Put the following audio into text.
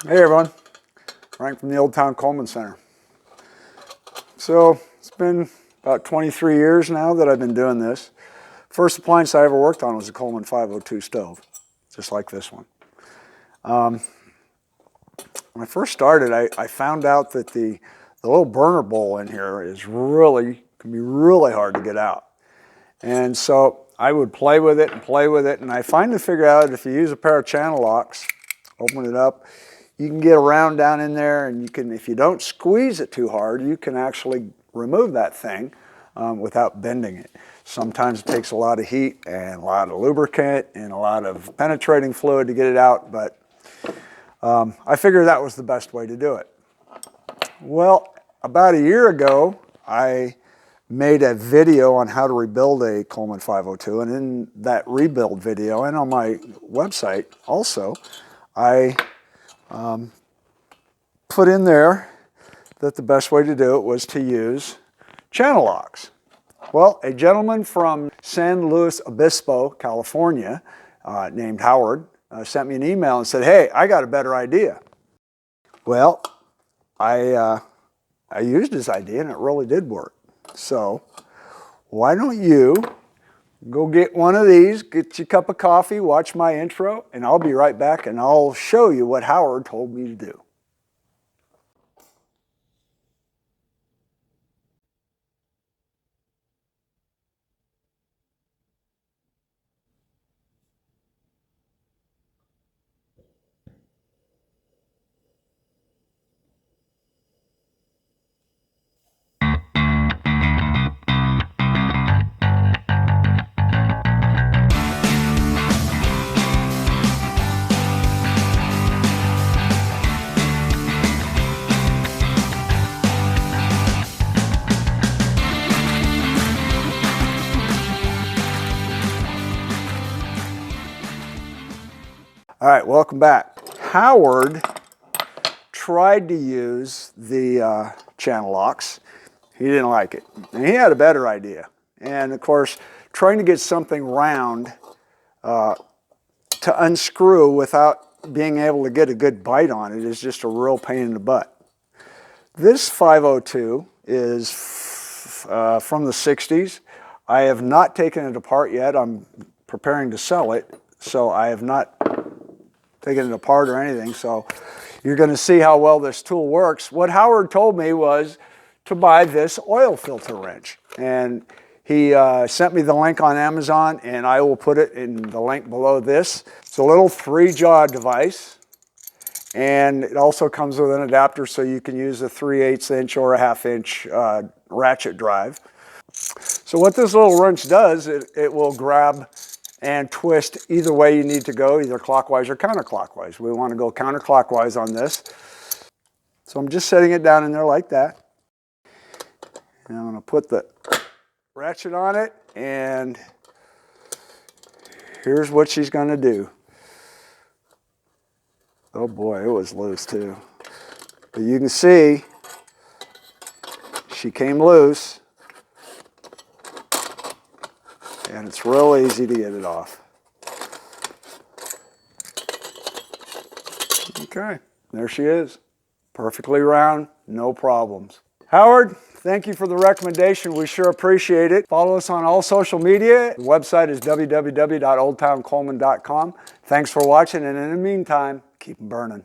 Hey everyone, Frank from the Old Town Coleman Center. So it's been about 23 years now that I've been doing this. First appliance I ever worked on was a Coleman 502 stove, just like this one. When I first started, I found out that the little burner bowl in here can be really hard to get out. And so I would play with it, and I finally figured out if you use a pair of channel locks, open it up, you can get around down in there, and you can, if you don't squeeze it too hard, you can actually remove that thing without bending it. Sometimes it takes a lot of heat and a lot of lubricant and a lot of penetrating fluid to get it out, but I figured that was the best way to do it. Well, about a year ago, I made a video on how to rebuild a Coleman 502, and in that rebuild video and on my website also, I put in there that the best way to do it was to use channel locks. Well, a gentleman from San Luis Obispo, California, named Howard, sent me an email and said, "Hey, I got a better idea." Well, I used his idea and it really did work. So why don't you go get one of these, get you a cup of coffee, watch my intro, and I'll be right back and I'll show you what Howard told me to do. All right, welcome back. Howard tried to use the channel locks. He didn't like it. And he had a better idea. And of course, trying to get something round to unscrew without being able to get a good bite on it is just a real pain in the butt. This 502 is from the 60s. I have not taken it apart yet. I'm preparing to sell it, so I have not taken it apart or anything, so you're going to see how well this tool works. What Howard told me was to buy this oil filter wrench, and he sent me the link on Amazon, and I will put it in the link below this. It's a little 3-jaw device, and it also comes with an adapter so you can use a 3/8 inch or a 1/2 inch ratchet drive. So what this little wrench does, it will grab and twist either way you need to go, either clockwise or counterclockwise. We want to go counterclockwise on this. So I'm just setting it down in there like that. And I'm going to put the ratchet on it, and here's what she's going to do. Oh boy, it was loose too. But you can see she came loose. And it's real easy to get it off. Okay, there she is. Perfectly round, no problems. Howard, thank you for the recommendation. We sure appreciate it. Follow us on all social media. The website is www.oldtowncoleman.com. Thanks for watching, and in the meantime, keep 'em burning.